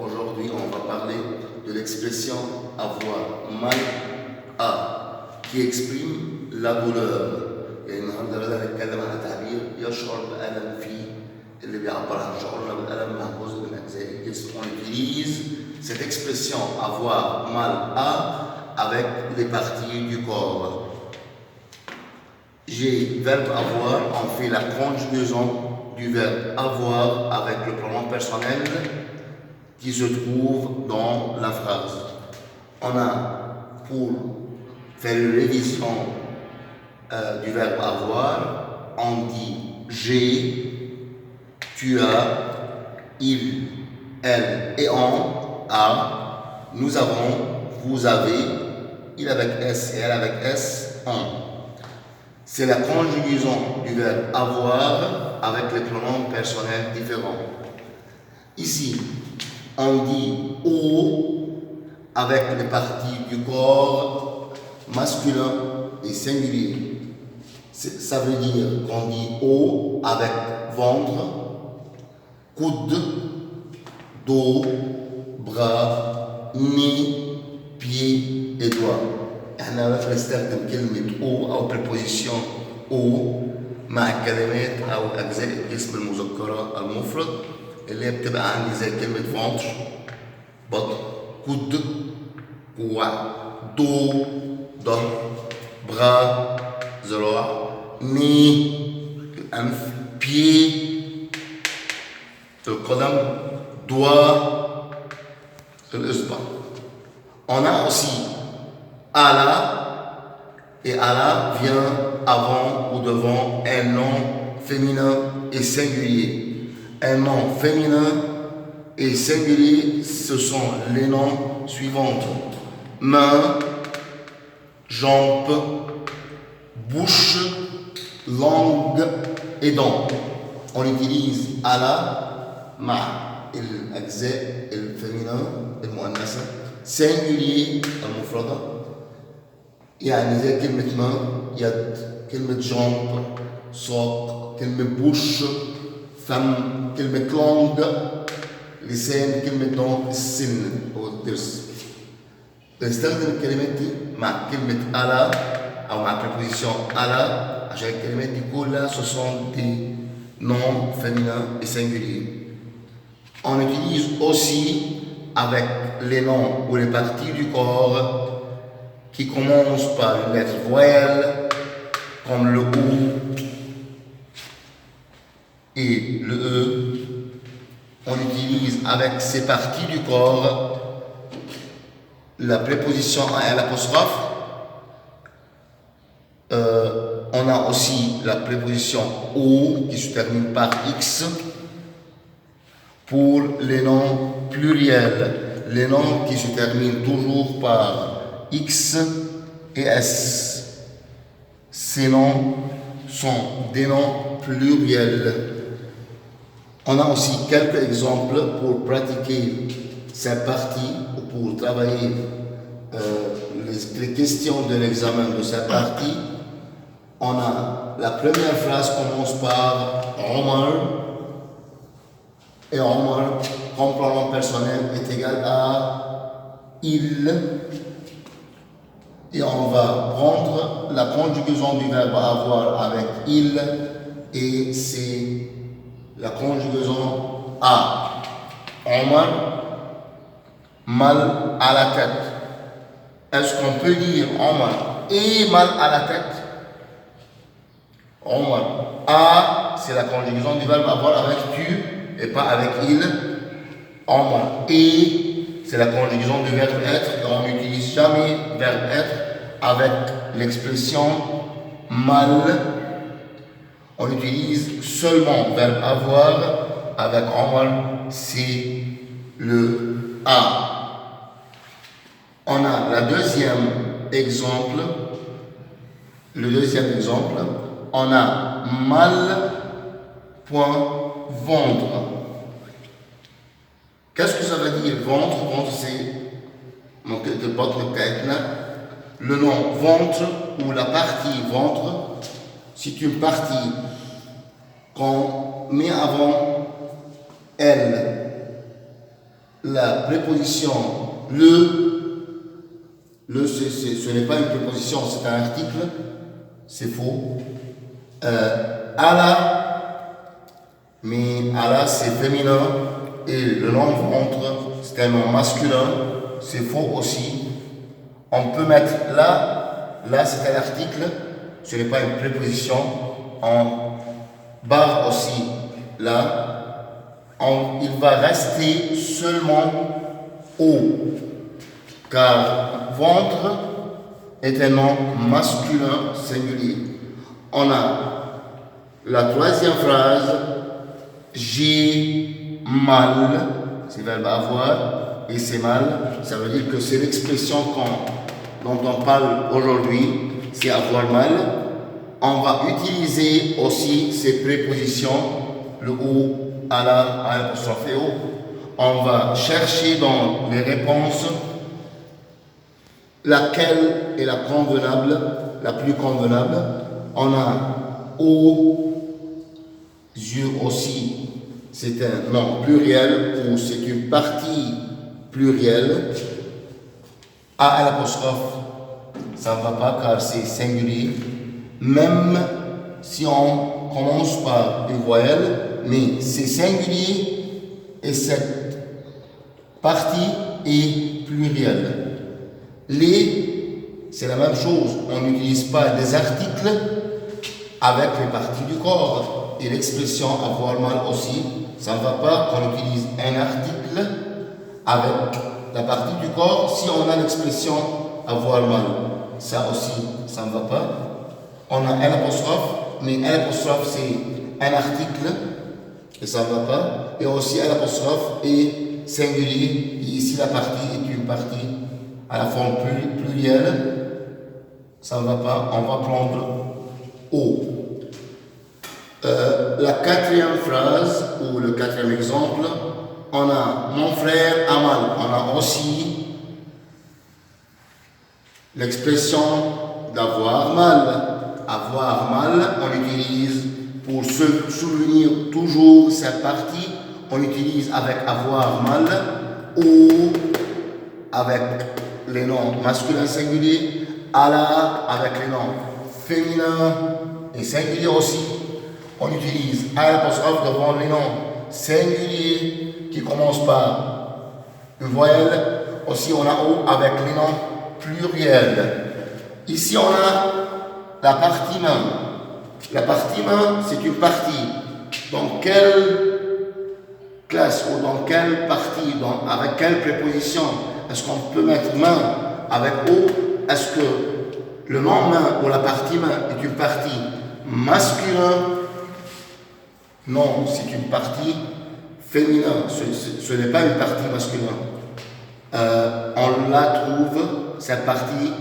Aujourd'hui, on va parler de l'expression avoir mal à qui exprime la douleur. يعني النهارده بدأنا نتكلم عن تعبير يشعر بألم فيه اللي بيعبر عن شعورنا بالألم مع جزء من أجزاء الجسم. On utilise cette expression avoir mal à avec les parties du corps. J'ai verbe avoir, on fait la conjugaison du verbe avoir avec le pronom personnel qui se trouve dans la phrase. On a, pour faire une révision du verbe avoir, on dit j'ai, tu as, il, elle et on a, nous avons, vous avez, il avec S et elle avec S, on. C'est la conjugaison du verbe avoir avec les pronoms personnels différents. Ici, on dit au avec les parties du corps masculin et singulier. Ça veut dire qu'on dit au avec ventre, coude, dos, bras, nez, pied et doigts. احنا بنستخدم كلمة او preposition او مع كلمات او اجزاء الجسم المذكرة المفرد اللي هي بتبقى عندي زي كلمة ventre، بطن، coude، كوع، dos، ظهر، bras، ذراع، nez، الأنف، pied، القدم، doigt، الإصبع. On a aussi Allah, et Allah vient avant ou devant un nom féminin et singulier. Un nom féminin et singulier, ce sont les noms suivants: main, jambes, bouche, langue et dents. On utilise Allah مع الأجزاء الفيمينين المؤنثة singulier المفردة، يعني زي كلمة main يد، كلمة جامب ساق، كلمة بوش فم، كلمة langue لسان، كلمة دون السن أو الضرس. بنستخدم الكلمات دي مع كلمة على أو مع preposition على عشان الكلمات دي كلها ce sont des noms féminins et singuliers. On utilise aussi avec les noms ou les parties du corps qui commencent par une lettre voyelle, comme le O et le E. On utilise avec ces parties du corps la préposition à l'apostrophe. On a aussi la préposition O qui se termine par X pour les noms pluriels, les noms qui se terminent toujours par X et S. Ces noms sont des noms pluriels. On a aussi quelques exemples pour pratiquer cette partie ou pour travailler les questions de l'examen de cette partie. On a la première phrase commence par Omar et Omar, comme pronom personnel, est égal à il. Et on va prendre la conjugaison du verbe avoir avec il et c'est la conjugaison à. Omar, mal à la tête. Est-ce qu'on peut dire Omar et mal à la tête? Omar, à, c'est la conjugaison du verbe avoir avec tu et pas avec il. Omar, et, c'est la conjugaison du verbe être et on n'utilise jamais verbe être avec l'expression mal. On utilise seulement verbe avoir avec Omar, c'est le a. On a le deuxième exemple, on a mal point ventre. Qu'est-ce que ça veut dire ventre? Ventre c'est le nom ventre ou la partie ventre, c'est une partie qu'on met avant elle la préposition ce n'est pas une préposition, c'est un article, c'est faux. Allah, mais Allah c'est féminin et le nom ventre c'est un nom masculin, c'est faux aussi. On peut mettre là c'est un article, ce n'est pas une préposition. En barre aussi là, il va rester seulement au, car ventre est un nom masculin singulier. On a la troisième phrase, j'ai mal, c'est le verbe avoir, et c'est mal, ça veut dire que c'est l'expression dont on parle aujourd'hui, c'est avoir mal. On va utiliser aussi ces prépositions, le ou, ala, apostrophe et o. On va chercher dans les réponses laquelle est la convenable, la plus convenable. On a aux yeux aussi, c'est un nom pluriel ou c'est une partie plurielle. A l'apostrophe, ça ne va pas car c'est singulier. Même si on commence par une voyelle, mais c'est singulier et cette partie est plurielle. Les, c'est la même chose. On n'utilise pas des articles avec les parties du corps. Et l'expression avoir mal aussi, ça ne va pas qu'on utilise un article avec la partie du corps si on a l'expression avoir mal. Ça aussi, ça ne va pas. On a un apostrophe, mais un apostrophe c'est un article et ça ne va pas. Et aussi un apostrophe est singulier. Et ici la partie est une partie à la forme plurielle, ça ne va pas, on va prendre O. La quatrième phrase, ou le quatrième exemple, on a mon frère a mal. On a aussi l'expression d'avoir mal. Avoir mal, on utilise pour se souvenir toujours cette partie, on utilise avec avoir mal ou avec les noms masculins singuliers, Allah avec les noms féminins et singuliers aussi. On utilise l'apostrophe devant les noms singuliers qui commencent par une voyelle. Aussi on a O avec les noms pluriels. Ici on a la partie main. La partie main c'est une partie. Dans quelle classe ou dans quelle partie, avec quelle préposition est-ce qu'on peut mettre main avec O? Est-ce que le nom main ou la partie main est une partie masculine? Non, c'est une partie féminin. Ce n'est pas une partie masculine. On la trouve, cette partie,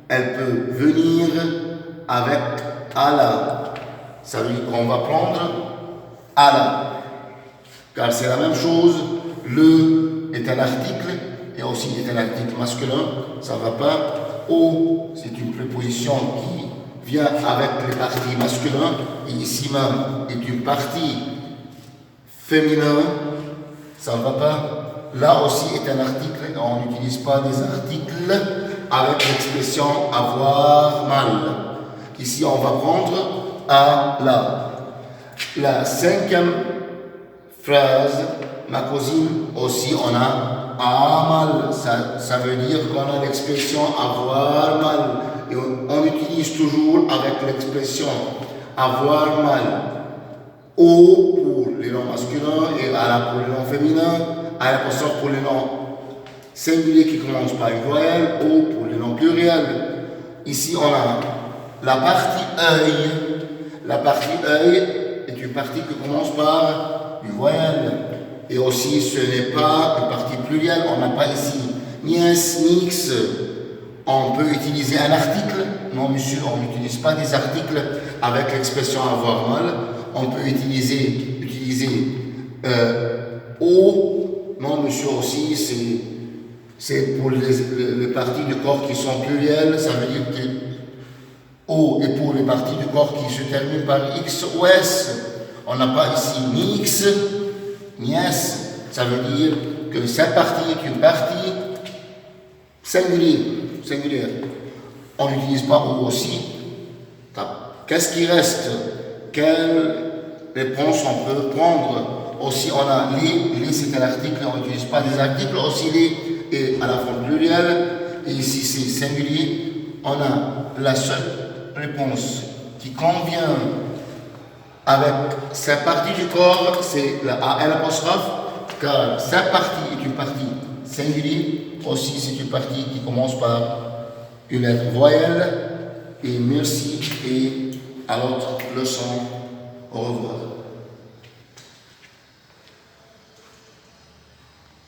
elle peut venir avec Allah. Ça veut dire qu'on va prendre Allah. Car c'est la même chose. Le est un article et aussi est un article masculin. Ça ne va pas. O, c'est une préposition qui vient avec les parties masculines. Et ici même est une partie féminin. Ça ne va pas. Là aussi est un article. On n'utilise pas des articles avec l'expression avoir mal. Ici, on va prendre à la. La cinquième phrase, ma cousine, aussi on a mal. Ça veut dire qu'on a l'expression avoir mal. Et on utilise toujours avec l'expression avoir mal. O pour les noms masculins et ala pour les noms féminins, ala pour les noms singuliers qui commencent par une voyelle, O pour les noms pluriels. Ici on a la partie œil. La partie œil est une partie qui commence par une voyelle. Et aussi, ce n'est pas une partie plurielle. On n'a pas ici nièce, nix. On peut utiliser un article. Non, monsieur, on n'utilise pas des articles avec l'expression avoir mal. On peut utiliser O. Non, monsieur, aussi, c'est pour les parties du corps qui sont plurielles. Ça veut dire que O est pour les parties du corps qui se terminent par X ou S. On n'a pas ici ni X, ni S. Ça veut dire que cette partie est une partie singulière. On n'utilise pas aussi. Qu'est-ce qui reste? Quelle réponse on peut prendre? Aussi, on a les c'est un article, on n'utilise pas des articles. Aussi, les est à la forme plurielle. Et ici, c'est singulier. On a la seule réponse qui convient avec cette partie du corps, c'est la AL apostrophe, car cette partie est une partie singulière. Aussi, c'est une partie qui commence par une lettre voyelle. Et merci et à l'autre leçon. Au revoir.